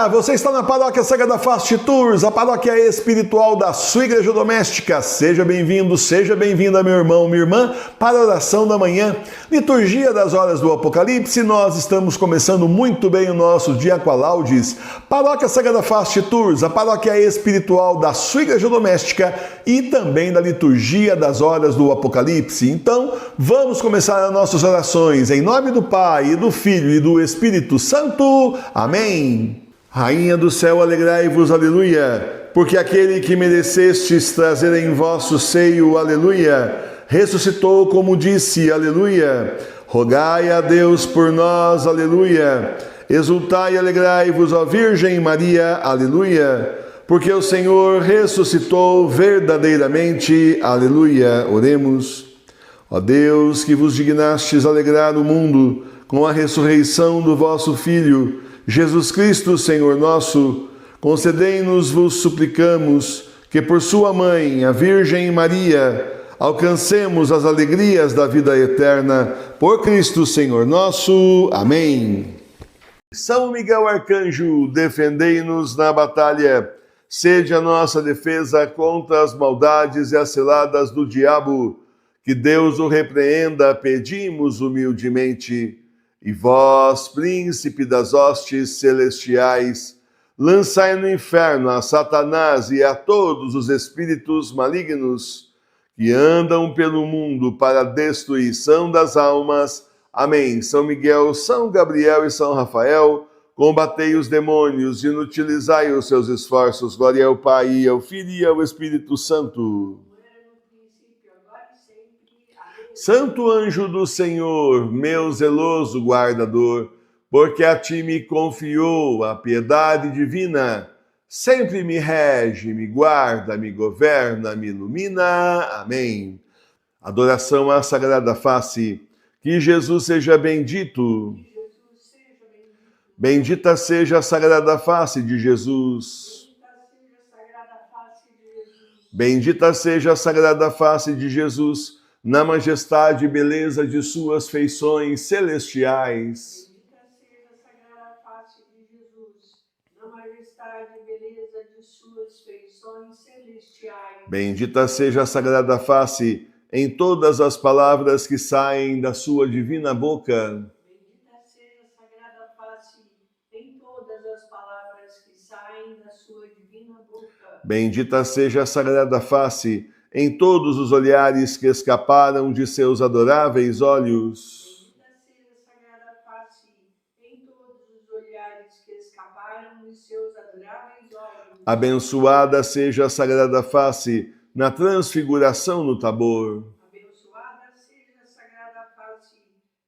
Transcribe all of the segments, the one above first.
Olá, você está na Paróquia Sagrada Fast Tours, a paróquia espiritual da sua igreja doméstica. Seja bem-vindo, seja bem-vinda, meu irmão, minha irmã, para a oração da manhã. Liturgia das horas do Apocalipse, nós estamos começando muito bem o nosso dia com a Laudes. Paróquia Sagrada Fast Tours, a paróquia espiritual da sua igreja doméstica e também da liturgia das horas do Apocalipse. Então, vamos começar as nossas orações em nome do Pai, e do Filho e do Espírito Santo. Amém. Rainha do céu, alegrai-vos, aleluia, porque aquele que merecestes trazer em vosso seio, aleluia, ressuscitou como disse, aleluia. Rogai a Deus por nós, aleluia. Exultai e alegrai-vos, ó Virgem Maria, aleluia, porque o Senhor ressuscitou verdadeiramente, aleluia. Oremos. Ó Deus, que vos dignastes alegrar o mundo com a ressurreição do vosso Filho, Jesus Cristo, Senhor nosso, concedei-nos, vos suplicamos, que por sua mãe, a Virgem Maria, alcancemos as alegrias da vida eterna, por Cristo, Senhor nosso. Amém. São Miguel Arcanjo, defendei-nos na batalha, sede a nossa defesa contra as maldades e as ciladas do diabo. Que Deus o repreenda, pedimos humildemente. E vós, príncipe das hostes celestiais, lançai no inferno a Satanás e a todos os espíritos malignos que andam pelo mundo para a destruição das almas. Amém. São Miguel, São Gabriel e São Rafael, combatei os demônios e inutilizai os seus esforços. Glória ao Pai, e ao Filho e ao Espírito Santo. Santo anjo do Senhor, meu zeloso guardador, porque a ti me confiou a piedade divina, sempre me rege, me guarda, me governa, me ilumina. Amém. Adoração à Sagrada Face. Que Jesus seja bendito. Bendita seja a Sagrada Face de Jesus. Bendita seja a Sagrada Face de Jesus, na majestade e beleza de suas feições celestiais. Bendita seja a Sagrada Face de Jesus, na majestade e beleza de suas feições celestiais. Bendita seja a Sagrada Face em todas as palavras que saem da sua divina boca. Bendita seja a Sagrada Face em todas as palavras que saem da sua divina boca. Bendita seja a Sagrada Face em todos os olhares que escaparam de seus adoráveis olhos. Bendita seja a Sagrada Face em todos os olhares que escaparam de seus adoráveis olhos. Abençoada seja a Sagrada Face na transfiguração no Tabor. Abençoada seja a Sagrada Face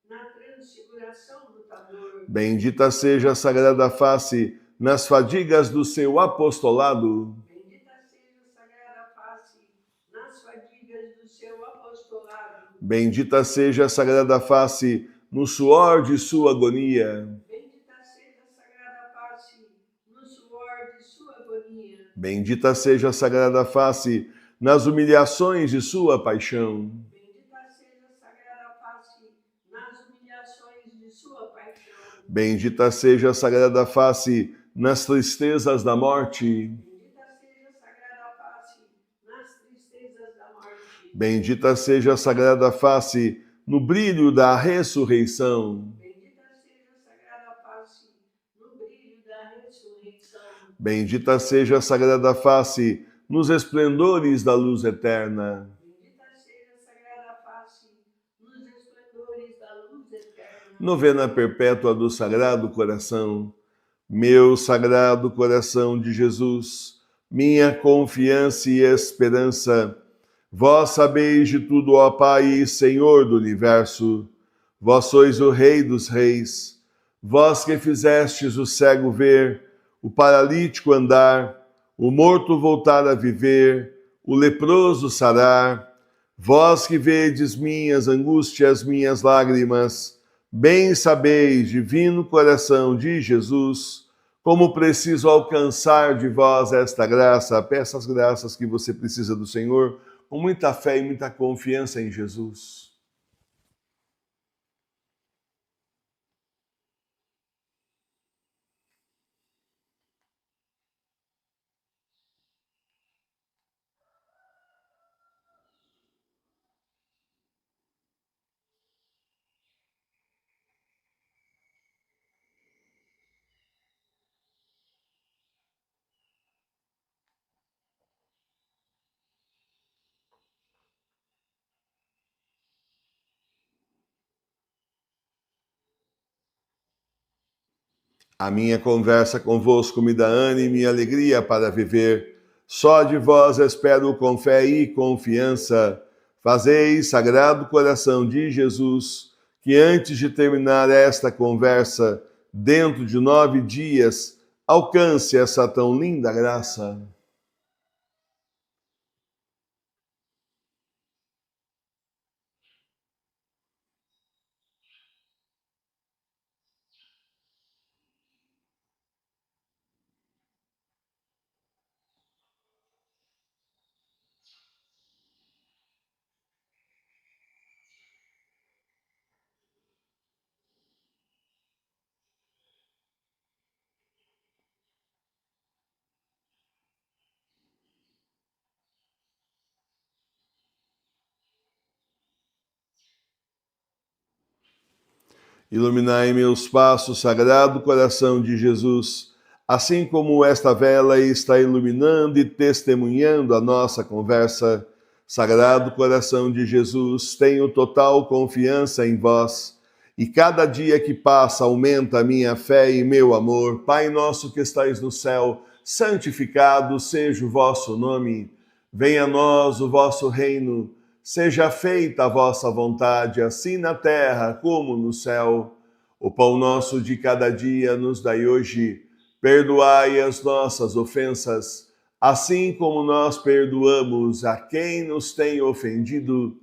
na transfiguração do Tabor. Bendita seja a Sagrada Face nas fadigas do seu apostolado. Bendita seja a Sagrada Face nas fadigas do seu apostolado. Bendita seja a Sagrada Face no suor de sua agonia. Bendita seja a Sagrada Face no suor de sua agonia. Bendita seja a Sagrada Face nas humilhações de sua paixão. Bendita seja a Sagrada Face nas humilhações de sua paixão. Bendita seja a Sagrada Face nas tristezas da morte. Bendita seja a Sagrada Face nas tristezas da morte. Bendita seja a Sagrada Face no brilho da ressurreição. Bendita seja a Sagrada Face no brilho da ressurreição. Bendita seja a Sagrada Face nos esplendores da luz eterna. Bendita seja a Sagrada Face nos esplendores da luz eterna. Novena perpétua do Sagrado Coração. Meu Sagrado Coração de Jesus, minha confiança e esperança, vós sabeis de tudo, ó Pai e Senhor do Universo. Vós sois o Rei dos Reis, vós que fizestes o cego ver, o paralítico andar, o morto voltar a viver, o leproso sarar. Vós que vedes minhas angústias, minhas lágrimas, bem sabeis, divino coração de Jesus, como preciso alcançar de vós esta graça. Peça as graças que você precisa do Senhor, com muita fé e muita confiança em Jesus. A minha conversa convosco me dá ânimo e alegria para viver. Só de vós espero com fé e confiança. Fazei, Sagrado Coração de Jesus, que antes de terminar esta conversa, dentro de 9 dias, alcance essa tão linda graça. Iluminai meus passos, Sagrado Coração de Jesus, assim como esta vela está iluminando e testemunhando a nossa conversa. Sagrado Coração de Jesus, tenho total confiança em vós, e cada dia que passa aumenta a minha fé e meu amor. Pai nosso que estais no céu, santificado seja o vosso nome. Venha a nós o vosso reino. Seja feita a vossa vontade, assim na terra como no céu. O pão nosso de cada dia nos dai hoje. Perdoai as nossas ofensas, assim como nós perdoamos a quem nos tem ofendido.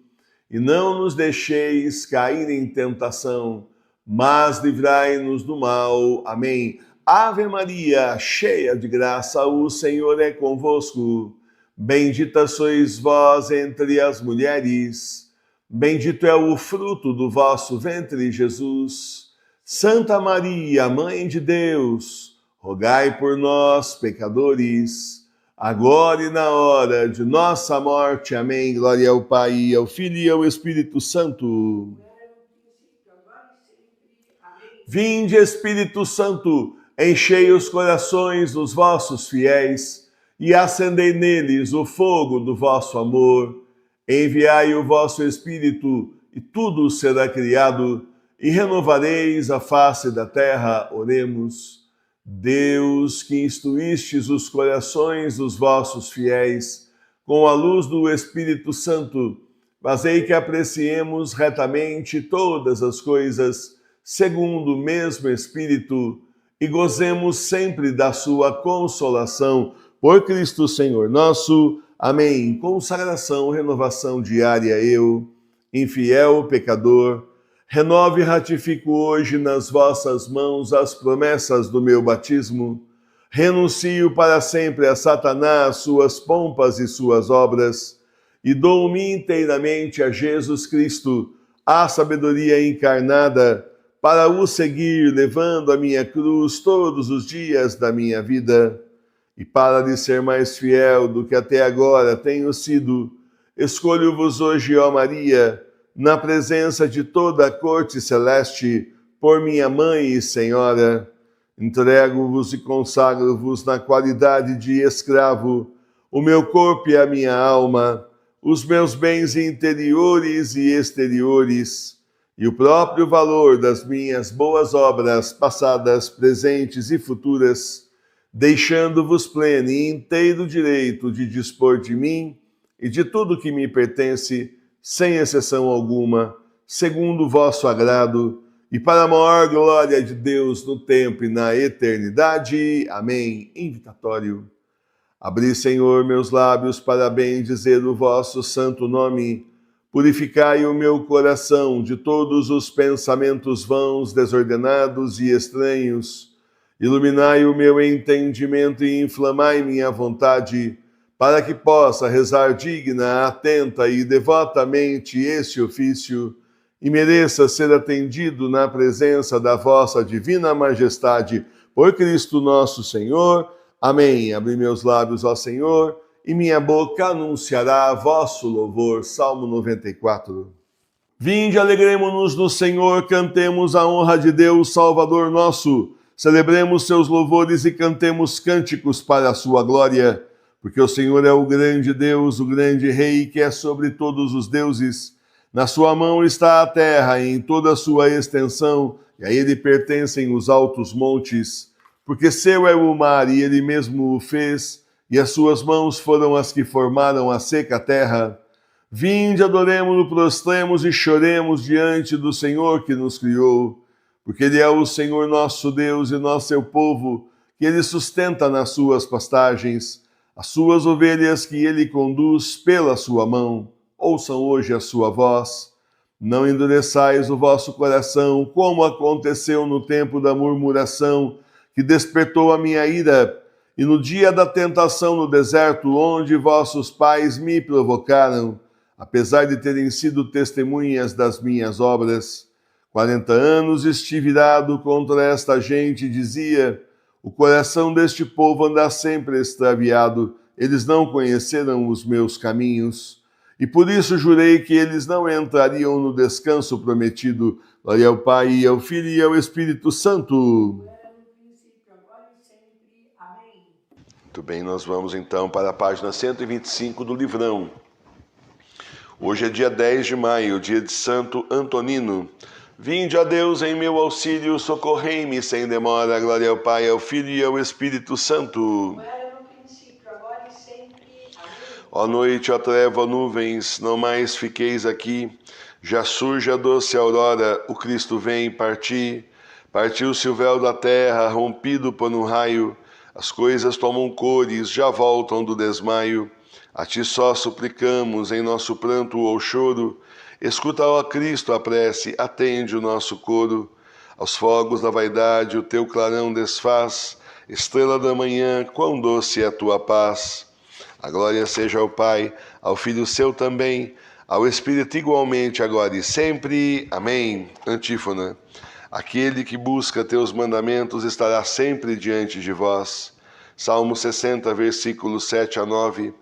E não nos deixeis cair em tentação, mas livrai-nos do mal. Amém. Ave Maria, cheia de graça, o Senhor é convosco. Bendita sois vós entre as mulheres, bendito é o fruto do vosso ventre, Jesus. Santa Maria, Mãe de Deus, rogai por nós, pecadores, agora e na hora de nossa morte. Amém. Glória ao Pai, ao Filho e ao Espírito Santo. Vinde, Espírito Santo, enchei os corações dos vossos fiéis e acendei neles o fogo do vosso amor. Enviai o vosso Espírito, e tudo será criado, e renovareis a face da terra. Oremos. Deus, que instruístes os corações dos vossos fiéis, com a luz do Espírito Santo, fazei que apreciemos retamente todas as coisas, segundo o mesmo Espírito, e gozemos sempre da sua consolação, por Cristo Senhor nosso. Amém. Consagração, renovação diária. Eu, infiel pecador, renovo e ratifico hoje nas vossas mãos as promessas do meu batismo. Renuncio para sempre a Satanás, suas pompas e suas obras, e dou-me inteiramente a Jesus Cristo, a sabedoria encarnada, para o seguir, levando a minha cruz todos os dias da minha vida. E para lhe ser mais fiel do que até agora tenho sido, escolho-vos hoje, ó Maria, na presença de toda a corte celeste, por minha Mãe e Senhora. Entrego-vos e consagro-vos na qualidade de escravo, o meu corpo e a minha alma, os meus bens interiores e exteriores, e o próprio valor das minhas boas obras, passadas, presentes e futuras, deixando-vos pleno e inteiro direito de dispor de mim e de tudo que me pertence, sem exceção alguma, segundo o vosso agrado, e para a maior glória de Deus no tempo e na eternidade. Amém. Invitatório. Abri, Senhor, meus lábios para bem dizer o vosso santo nome. Purificai o meu coração de todos os pensamentos vãos, desordenados e estranhos. Iluminai o meu entendimento e inflamai minha vontade, para que possa rezar digna, atenta e devotamente este ofício, e mereça ser atendido na presença da vossa divina majestade, por Cristo nosso Senhor. Amém. Abri meus lábios ao Senhor, e minha boca anunciará vosso louvor. Salmo 94. Vinde, alegremo-nos no Senhor, cantemos a honra de Deus, Salvador nosso. Celebremos seus louvores e cantemos cânticos para a sua glória, porque o Senhor é o grande Deus, o grande Rei, que é sobre todos os deuses. Na sua mão está a terra em toda a sua extensão, e a ele pertencem os altos montes, porque seu é o mar e ele mesmo o fez, e as suas mãos foram as que formaram a seca terra. Vinde, adoremo-lo, prostremos e choremos diante do Senhor que nos criou, porque ele é o Senhor nosso Deus e nós seu povo, que ele sustenta nas suas pastagens, as suas ovelhas que ele conduz pela sua mão. Ouçam hoje a sua voz. Não endureçais o vosso coração, como aconteceu no tempo da murmuração, que despertou a minha ira, e no dia da tentação no deserto, onde vossos pais me provocaram, apesar de terem sido testemunhas das minhas obras. 40 anos estive irado contra esta gente, e dizia: o coração deste povo anda sempre extraviado, eles não conheceram os meus caminhos. E por isso jurei que eles não entrariam no descanso prometido. Glória ao Pai, e ao Filho e ao Espírito Santo. Muito bem, nós vamos então para a página 125 do livrão. Hoje é dia 10 de maio, dia de Santo Antonino. Vinde, ó Deus, em meu auxílio, socorrei-me sem demora. Glória ao Pai, ao Filho e ao Espírito Santo. Ó noite, ó treva, ó nuvens, não mais fiqueis aqui. Já surge a doce aurora, o Cristo vem partir. Partiu-se o véu da terra, rompido por um raio. As coisas tomam cores, já voltam do desmaio. A ti só suplicamos, em nosso pranto ou choro. Escuta, ó Cristo, a prece, atende o nosso coro. Aos fogos da vaidade o teu clarão desfaz. Estrela da manhã, quão doce é a tua paz. A glória seja ao Pai, ao Filho seu também, ao Espírito igualmente, agora e sempre. Amém. Antífona. Aquele que busca teus mandamentos estará sempre diante de vós. Salmo 60, versículos 7 a 9.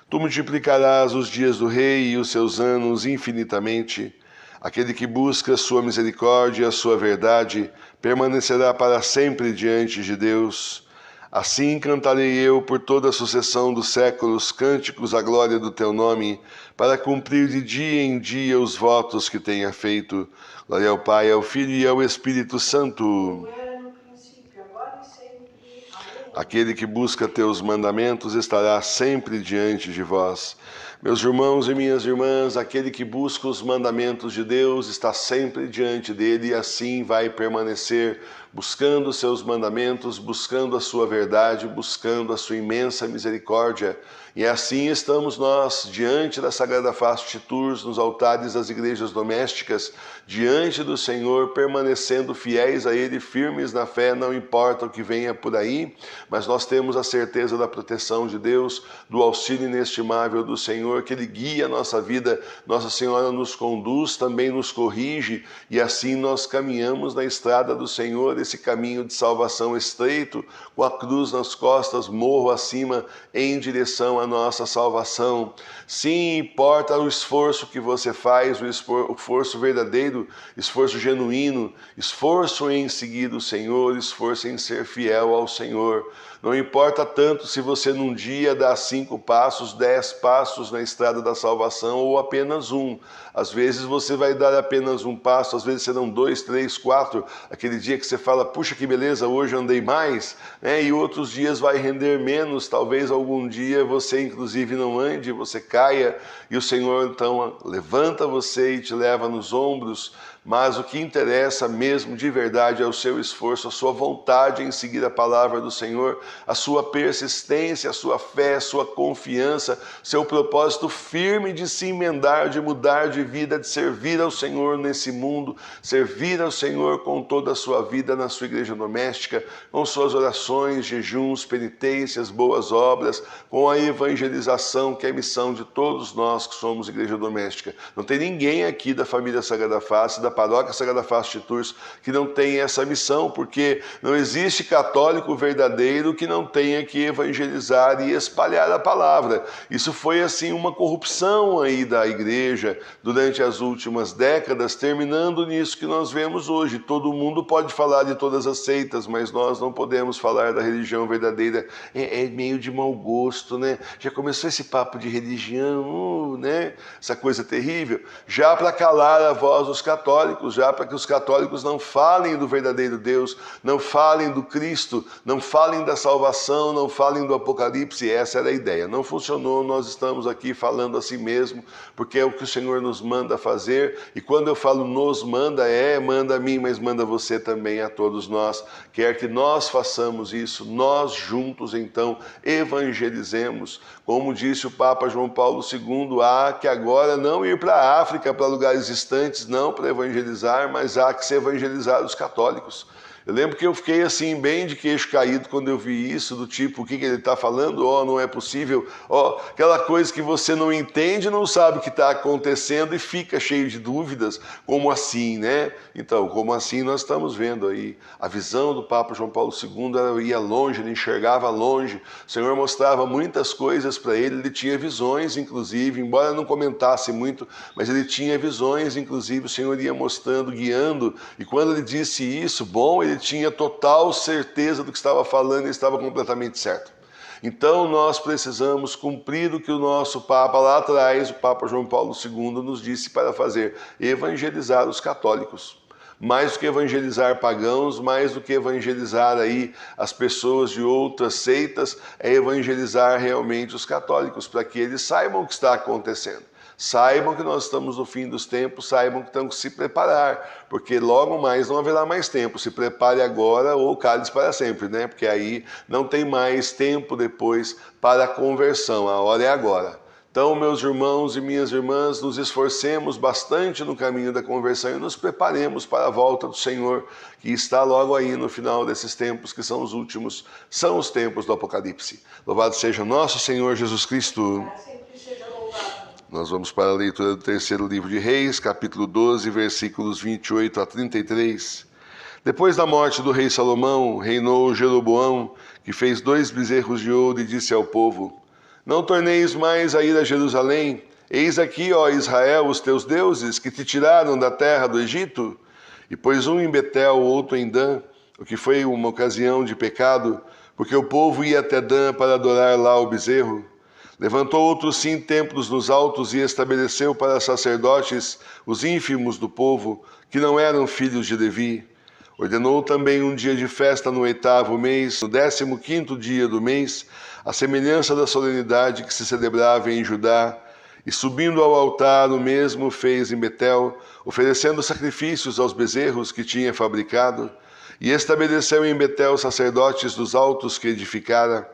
Tu multiplicarás os dias do rei e os seus anos infinitamente. Aquele que busca sua misericórdia e a sua verdade permanecerá para sempre diante de Deus. Assim cantarei eu por toda a sucessão dos séculos cânticos à glória do teu nome, para cumprir de dia em dia os votos que tenha feito. Glória ao Pai, ao Filho e ao Espírito Santo. Aquele que busca teus mandamentos estará sempre diante de vós. Meus irmãos e minhas irmãs, aquele que busca os mandamentos de Deus está sempre diante dele e assim vai permanecer, buscando seus mandamentos, buscando a sua verdade, buscando a sua imensa misericórdia. E assim estamos nós, diante da Sagrada Face de Tours, nos altares das igrejas domésticas, diante do Senhor, permanecendo fiéis a Ele, firmes na fé, não importa o que venha por aí, mas nós temos a certeza da proteção de Deus, do auxílio inestimável do Senhor, que Ele guia a nossa vida, Nossa Senhora nos conduz, também nos corrige, e assim nós caminhamos na estrada do Senhor, esse caminho de salvação estreito, com a cruz nas costas, morro acima, em direção à nossa salvação. Sim, importa o esforço que você faz, o esforço verdadeiro, esforço genuíno, esforço em seguir o Senhor, esforço em ser fiel ao Senhor. Não importa tanto se você num dia dá 5 passos, 10 passos na estrada da salvação ou apenas um. Às vezes você vai dar apenas um passo, às vezes serão 2, 3, 4. Aquele dia que você fala, puxa que beleza, hoje andei mais, né? E outros dias vai render menos, talvez algum dia você inclusive não ande, você caia e o Senhor então levanta você e te leva nos ombros. Mas o que interessa mesmo de verdade é o seu esforço, a sua vontade em seguir a palavra do Senhor, a sua persistência, a sua fé, a sua confiança, seu propósito firme de se emendar, de mudar de vida, de servir ao Senhor nesse mundo, servir ao Senhor com toda a sua vida na sua igreja doméstica, com suas orações, jejuns, penitências, boas obras, com a evangelização, que é a missão de todos nós que somos igreja doméstica. Não tem ninguém aqui da família Sagrada Face, da da Paróquia Sagrada Face de Tours que não tem essa missão, porque não existe católico verdadeiro que não tenha que evangelizar e espalhar a palavra. Isso foi assim uma corrupção aí da igreja durante as últimas décadas, terminando nisso que nós vemos hoje. Todo mundo pode falar de todas as seitas, mas nós não podemos falar da religião verdadeira. É meio de mau gosto, né? Já começou esse papo de religião, né? Essa coisa terrível, já para calar a voz dos católicos, já para que os católicos não falem do verdadeiro Deus, não falem do Cristo, não falem da salvação, não falem do Apocalipse. Essa era a ideia. Não funcionou, nós estamos aqui falando assim mesmo, porque é o que o Senhor nos manda fazer, e quando eu falo nos manda, manda a mim, mas manda você também, a todos nós. Quer que nós façamos isso, nós juntos então evangelizemos. Como disse o Papa João Paulo II, há que agora não ir para a África, para lugares distantes, não para evangelizar, mas há que se evangelizar os católicos. Eu lembro que eu fiquei assim, bem de queixo caído quando eu vi isso, do tipo, o que ele está falando? Não é possível. Aquela coisa que você não entende, não sabe o que está acontecendo e fica cheio de dúvidas. Como assim, né? Então, como assim nós estamos vendo aí? A visão do Papa João Paulo II, ela ia longe, ele enxergava longe. O Senhor mostrava muitas coisas para ele tinha visões, inclusive, embora não comentasse muito, mas ele tinha visões, inclusive, o Senhor ia mostrando, guiando. E quando ele disse isso, ele tinha total certeza do que estava falando e estava completamente certo. Então nós precisamos cumprir o que o nosso Papa lá atrás, o Papa João Paulo II, nos disse para fazer: evangelizar os católicos. Mais do que evangelizar pagãos, mais do que evangelizar aí as pessoas de outras seitas, é evangelizar realmente os católicos, para que eles saibam o que está acontecendo. Saibam que nós estamos no fim dos tempos, saibam que temos que se preparar, porque logo mais não haverá mais tempo. Se prepare agora ou cale-se para sempre, né? Porque aí não tem mais tempo depois para a conversão, a hora é agora. Então, meus irmãos e minhas irmãs, nos esforcemos bastante no caminho da conversão e nos preparemos para a volta do Senhor, que está logo aí no final desses tempos, que são os últimos, são os tempos do Apocalipse. Louvado seja nosso Senhor Jesus Cristo. Nós vamos para a leitura do terceiro livro de Reis, capítulo 12, versículos 28 a 33. Depois da morte do rei Salomão, reinou Jeroboão, que fez 2 bezerros de ouro e disse ao povo: não torneis mais a ir a Jerusalém. Eis aqui, ó Israel, os teus deuses, que te tiraram da terra do Egito. E pôs um em Betel, outro em Dan, o que foi uma ocasião de pecado, porque o povo ia até Dan para adorar lá o bezerro. Levantou outros 5 templos nos altos e estabeleceu para sacerdotes os ínfimos do povo, que não eram filhos de Levi. Ordenou também um dia de festa no 8º mês, no 15º dia do mês, à semelhança da solenidade que se celebrava em Judá. E subindo ao altar, o mesmo fez em Betel, oferecendo sacrifícios aos bezerros que tinha fabricado. E estabeleceu em Betel sacerdotes dos altos que edificara.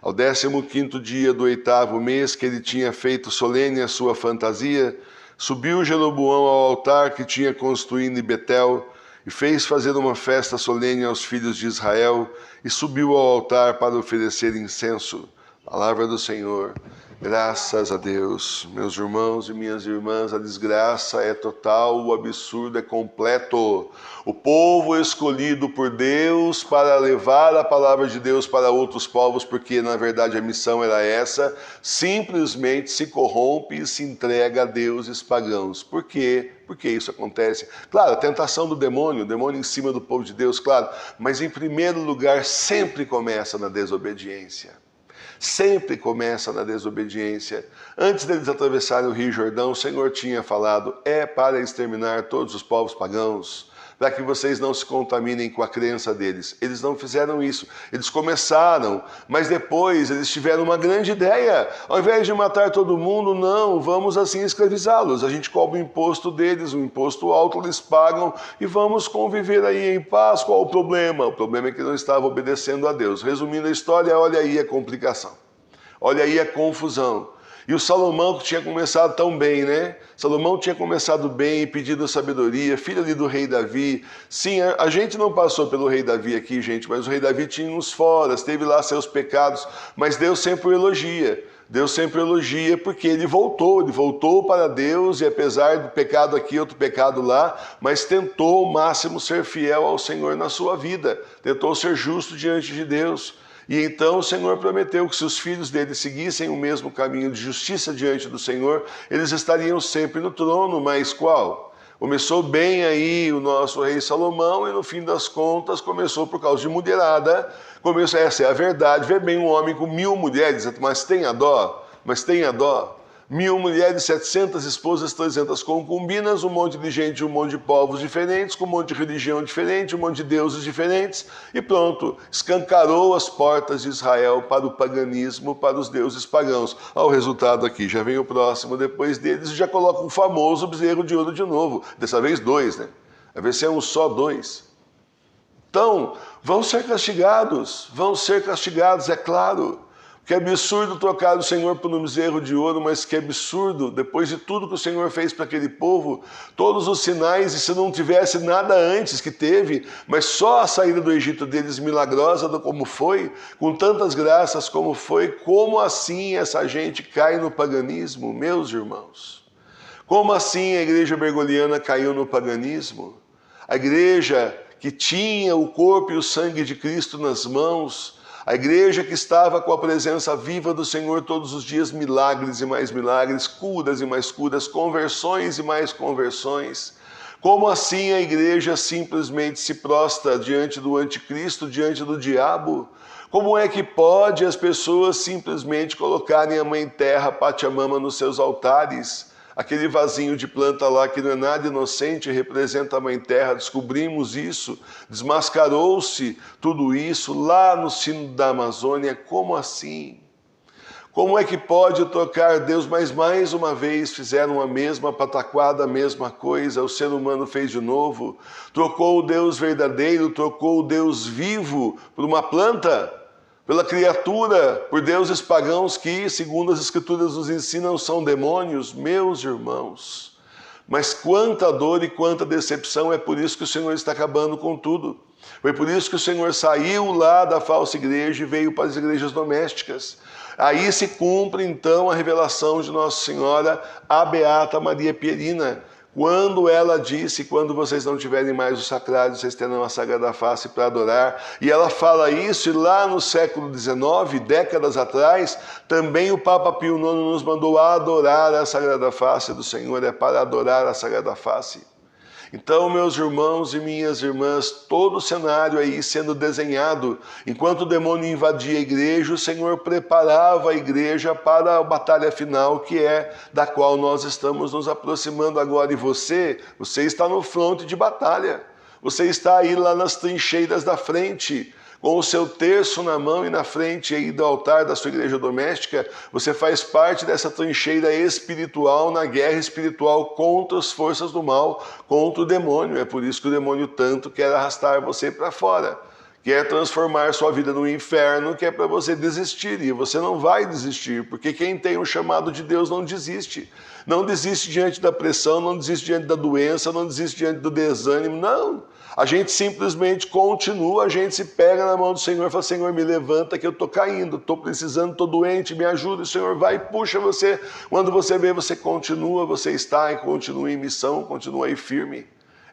Ao 15º dia do 8º mês, que ele tinha feito solene a sua fantasia, subiu Jeroboão ao altar que tinha construído em Betel, e fez fazer uma festa solene aos filhos de Israel, e subiu ao altar para oferecer incenso. Palavra do Senhor. Graças a Deus. Meus irmãos e minhas irmãs, a desgraça é total, o absurdo é completo. O povo escolhido por Deus para levar a palavra de Deus para outros povos, porque na verdade a missão era essa, simplesmente se corrompe e se entrega a deuses pagãos. Por quê? Porque isso acontece. Claro, a tentação do demônio, o demônio em cima do povo de Deus, claro, mas em primeiro lugar sempre começa na desobediência. Sempre começa na desobediência. Antes deles atravessarem o Rio Jordão, o Senhor tinha falado: é para exterminar todos os povos pagãos, para que vocês não se contaminem com a crença deles. Eles não fizeram isso. Eles começaram, mas depois eles tiveram uma grande ideia. Ao invés de matar todo mundo, não, vamos assim escravizá-los. A gente cobra o imposto deles, um imposto alto eles pagam e vamos conviver aí em paz. Qual o problema? O problema é que não estava obedecendo a Deus. Resumindo a história, olha aí a complicação. Olha aí a confusão. E o Salomão, que tinha começado tão bem, né? Salomão tinha começado bem e pedido sabedoria, filho ali do rei Davi. Sim, a gente não passou pelo rei Davi aqui, gente, mas o rei Davi tinha uns foras, teve lá seus pecados, mas Deus sempre o elogia. Deus sempre elogia porque ele voltou para Deus e apesar do pecado aqui, outro pecado lá, mas tentou ao máximo ser fiel ao Senhor na sua vida, tentou ser justo diante de Deus. E então o Senhor prometeu que se os filhos dele seguissem o mesmo caminho de justiça diante do Senhor, eles estariam sempre no trono, mas qual? Começou bem aí o nosso rei Salomão e no fim das contas começou por causa de mulherada. Essa é a verdade, vê bem um homem com 1000 mulheres, mas tenha dó. 1000 mulheres, 700 esposas, 300 concubinas, um monte de gente, um monte de povos diferentes, com um monte de religião diferente, um monte de deuses diferentes, e pronto, escancarou as portas de Israel para o paganismo, para os deuses pagãos. Olha o resultado aqui, já vem o próximo depois deles e já coloca um famoso bezerro de ouro de novo, dessa vez 2, né? Vai ver se é um só 2. Então, vão ser castigados, é claro. Que absurdo trocar o Senhor por um bezerro de ouro, mas que absurdo, depois de tudo que o Senhor fez para aquele povo, todos os sinais, e se não tivesse nada antes que teve, mas só a saída do Egito deles milagrosa como foi, com tantas graças como foi, como assim essa gente cai no paganismo, meus irmãos? Como assim a igreja bergoliana caiu no paganismo? A igreja que tinha o corpo e o sangue de Cristo nas mãos, a igreja que estava com a presença viva do Senhor todos os dias, milagres e mais milagres, curas e mais curas, conversões e mais conversões. Como assim a igreja simplesmente se prostra diante do anticristo, diante do diabo? Como é que pode as pessoas simplesmente colocarem a Mãe Terra, Pachamama, nos seus altares? Aquele vasinho de planta lá que não é nada inocente, representa a Mãe Terra, descobrimos isso, desmascarou-se tudo isso lá no sino da Amazônia. Como assim? Como é que pode tocar Deus? Mas mais uma vez fizeram a mesma pataquada, a mesma coisa, o ser humano fez de novo, trocou o Deus verdadeiro, trocou o Deus vivo por uma planta, pela criatura, por deuses pagãos que, segundo as Escrituras nos ensinam, são demônios, meus irmãos. Mas quanta dor e quanta decepção, é por isso que o Senhor está acabando com tudo. Foi por isso que o Senhor saiu lá da falsa igreja e veio para as igrejas domésticas. Aí se cumpre então a revelação de Nossa Senhora, a Beata Maria Pierina, quando ela disse, quando vocês não tiverem mais o sacrário, vocês terão a Sagrada Face para adorar. E ela fala isso, e lá no século XIX, décadas atrás, também o Papa Pio IX nos mandou adorar a Sagrada Face do Senhor, é para adorar a Sagrada Face. Então, meus irmãos e minhas irmãs, todo o cenário aí sendo desenhado, enquanto o demônio invadia a igreja, o Senhor preparava a igreja para a batalha final, que é da qual nós estamos nos aproximando agora. E você está no fronte de batalha, você está aí lá nas trincheiras da frente, com o seu terço na mão e na frente aí do altar da sua igreja doméstica, você faz parte dessa trincheira espiritual, na guerra espiritual contra as forças do mal, contra o demônio. É por isso que o demônio tanto quer arrastar você para fora, quer transformar sua vida no inferno, que é para você desistir. E você não vai desistir, porque quem tem o chamado de Deus não desiste. Não desiste diante da pressão, não desiste diante da doença, não desiste diante do desânimo, não. A gente simplesmente continua, a gente se pega na mão do Senhor e fala, Senhor, me levanta que eu estou caindo, estou precisando, estou doente, me ajuda. O Senhor vai e puxa você. Quando você vê, você continua, você está e continua em missão, continua aí firme.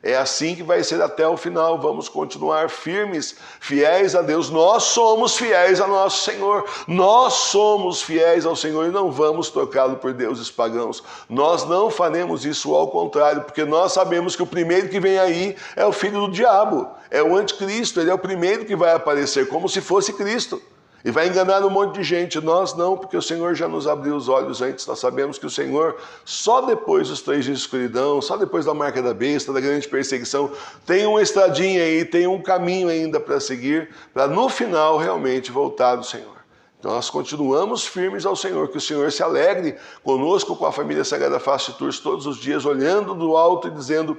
É assim que vai ser até o final, vamos continuar firmes, fiéis a Deus. Nós somos fiéis a nosso Senhor, nós somos fiéis ao Senhor e não vamos trocá-lo por deuses pagãos. Nós não faremos isso, ao contrário, porque nós sabemos que o primeiro que vem aí é o filho do diabo, é o anticristo, ele é o primeiro que vai aparecer, como se fosse Cristo. E vai enganar um monte de gente. Nós não, porque o Senhor já nos abriu os olhos antes. Nós sabemos que o Senhor, só depois dos 3 dias de escuridão, só depois da marca da besta, da grande perseguição, tem uma estradinha aí, tem um caminho ainda para seguir, para no final realmente voltar do Senhor. Então nós continuamos firmes ao Senhor, que o Senhor se alegre conosco, com a família Sagrada Face Tours, todos os dias, olhando do alto e dizendo,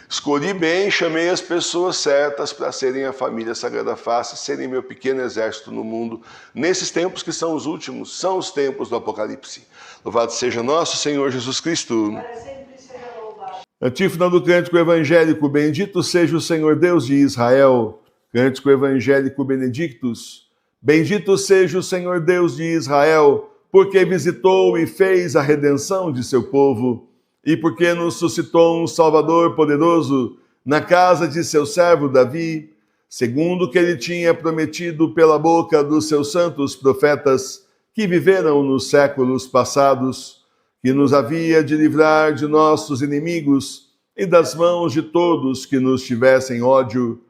escolhi bem, chamei as pessoas certas para serem a família Sagrada Face, serem meu pequeno exército no mundo, nesses tempos que são os últimos, são os tempos do Apocalipse. Louvado seja nosso Senhor Jesus Cristo. Para sempre seja louvado. Antífona do Cântico Evangélico, bendito seja o Senhor Deus de Israel. Cântico Evangélico Benedictus. Bendito seja o Senhor Deus de Israel, porque visitou e fez a redenção de seu povo, e porque nos suscitou um Salvador poderoso na casa de seu servo Davi, segundo o que ele tinha prometido pela boca dos seus santos profetas, que viveram nos séculos passados, que nos havia de livrar de nossos inimigos e das mãos de todos que nos tivessem ódio,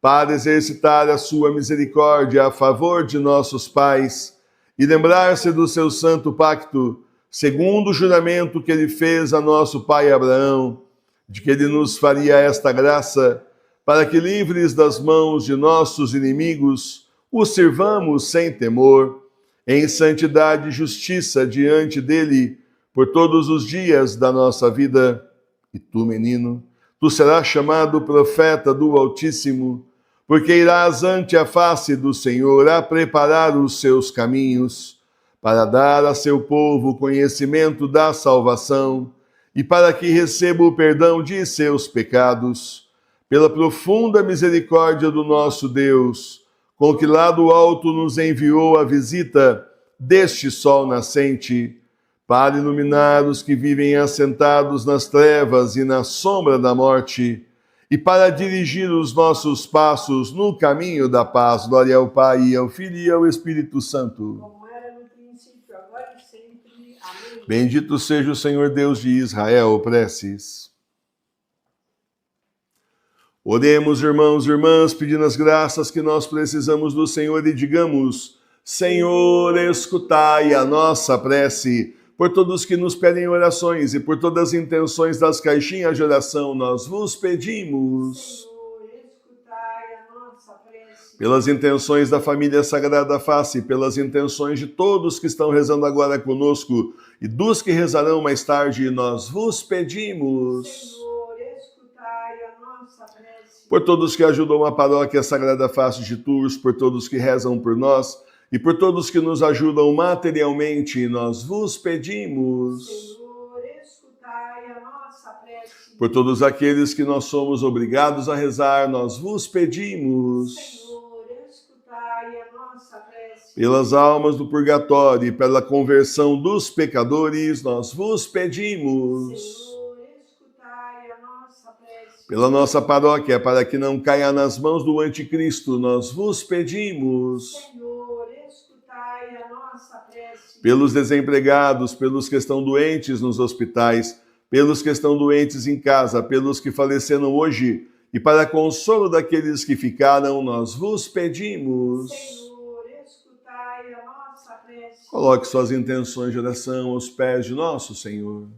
para exercitar a sua misericórdia a favor de nossos pais e lembrar-se do seu santo pacto, segundo o juramento que ele fez a nosso pai Abraão, de que ele nos faria esta graça, para que, livres das mãos de nossos inimigos, o sirvamos sem temor, em santidade e justiça diante dele, por todos os dias da nossa vida. E tu, menino, tu serás chamado profeta do Altíssimo, porque irás ante a face do Senhor a preparar os seus caminhos, para dar a seu povo conhecimento da salvação e para que receba o perdão de seus pecados, pela profunda misericórdia do nosso Deus, com que lá do alto nos enviou a visita deste sol nascente, para iluminar os que vivem assentados nas trevas e na sombra da morte, e para dirigir os nossos passos no caminho da paz. Glória ao Pai, e ao Filho e ao Espírito Santo. Como era no princípio, agora e sempre. Amém. Bendito seja o Senhor Deus de Israel. Preces. Oremos, irmãos e irmãs, pedindo as graças que nós precisamos do Senhor e digamos: Senhor, escutai a nossa prece. Por todos que nos pedem orações e por todas as intenções das caixinhas de oração, nós vos pedimos. Senhor, escutai a nossa prece. Pelas intenções da família Sagrada Face, pelas intenções de todos que estão rezando agora conosco e dos que rezarão mais tarde, nós vos pedimos. Senhor, escutai a nossa prece. Por todos que ajudam a paróquia Sagrada Face de Tours, por todos que rezam por nós, e por todos que nos ajudam materialmente, nós vos pedimos. Senhor, escutai a nossa prece. Por todos aqueles que nós somos obrigados a rezar, nós vos pedimos. Senhor, escutai a nossa prece. Pelas almas do purgatório e pela conversão dos pecadores, nós vos pedimos. Senhor, escutai a nossa prece. Pela nossa paróquia, para que não caia nas mãos do anticristo, nós vos pedimos. Senhor, escutai a nossa prece. Pelos desempregados, pelos que estão doentes nos hospitais, pelos que estão doentes em casa, pelos que faleceram hoje, e para consolo daqueles que ficaram, nós vos pedimos. Senhor, escutai a nossa prece. Coloque suas intenções de oração aos pés de nosso Senhor.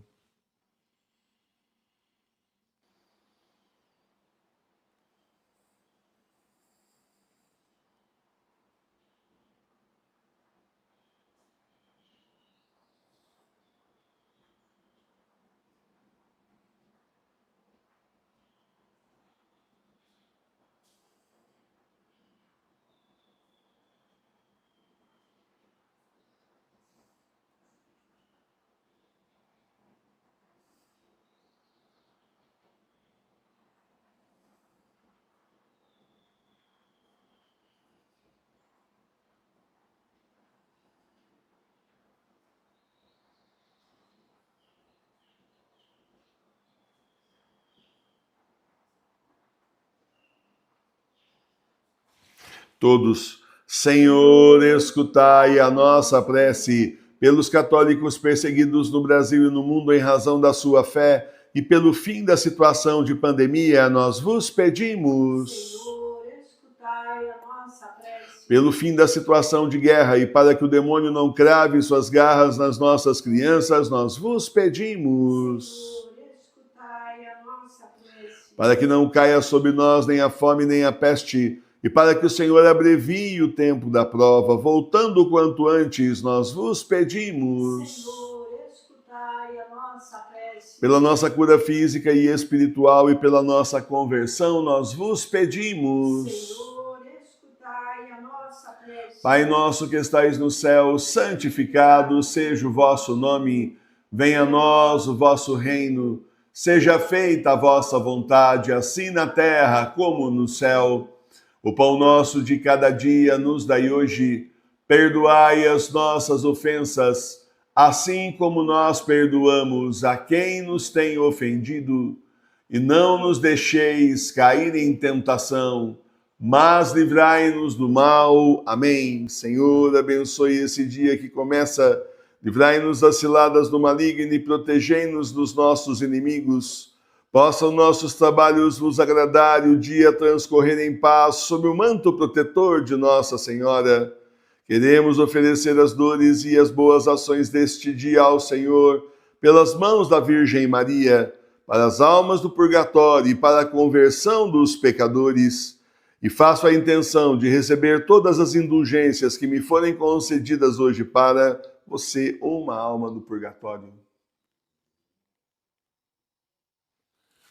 Todos, Senhor, escutai a nossa prece pelos católicos perseguidos no Brasil e no mundo em razão da sua fé e pelo fim da situação de pandemia, nós vos pedimos. Senhor, escutai a nossa prece. Pelo fim da situação de guerra e para que o demônio não crave suas garras nas nossas crianças, nós vos pedimos. Senhor, escutai a nossa prece. Para que não caia sobre nós nem a fome nem a peste, e para que o Senhor abrevie o tempo da prova, voltando o quanto antes, nós vos pedimos. Senhor, escutai a nossa prece. Pela nossa cura física e espiritual e pela nossa conversão, nós vos pedimos. Senhor, escutai a nossa prece. Pai nosso que estais no céu, santificado seja o vosso nome. Venha a nós o vosso reino. Seja feita a vossa vontade, assim na terra como no céu. O pão nosso de cada dia nos dai hoje. Perdoai as nossas ofensas, assim como nós perdoamos a quem nos tem ofendido. E não nos deixeis cair em tentação, mas livrai-nos do mal. Amém. Senhor, abençoe esse dia que começa. Livrai-nos das ciladas do maligno e protegei-nos dos nossos inimigos. Possam nossos trabalhos vos agradar e o dia transcorrer em paz sob o manto protetor de Nossa Senhora. Queremos oferecer as dores e as boas ações deste dia ao Senhor, pelas mãos da Virgem Maria, para as almas do purgatório e para a conversão dos pecadores. E faço a intenção de receber todas as indulgências que me forem concedidas hoje para você ou uma alma do purgatório.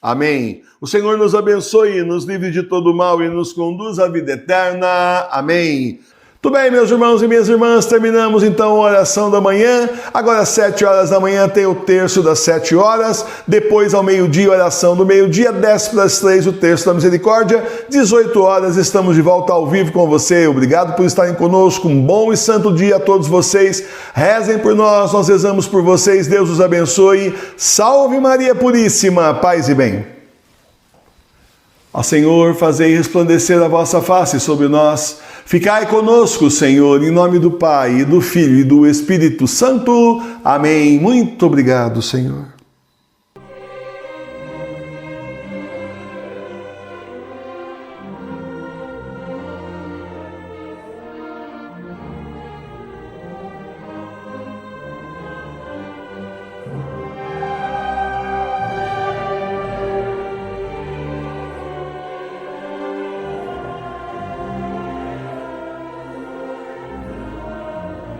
Amém. O Senhor nos abençoe, nos livre de todo mal e nos conduz à vida eterna. Amém. Tudo bem, meus irmãos e minhas irmãs, terminamos então a oração da manhã. Agora às 7 horas da manhã tem o terço das 7 horas, depois ao meio-dia, oração do meio-dia, 10 para as 3, o terço da misericórdia, 18 horas estamos de volta ao vivo com você. Obrigado por estarem conosco, um bom e santo dia a todos vocês. Rezem por nós, nós rezamos por vocês, Deus os abençoe. Salve Maria Puríssima, paz e bem. Ó Senhor, fazei resplandecer a vossa face sobre nós. Ficai conosco, Senhor, em nome do Pai, e do Filho e do Espírito Santo. Amém. Muito obrigado, Senhor.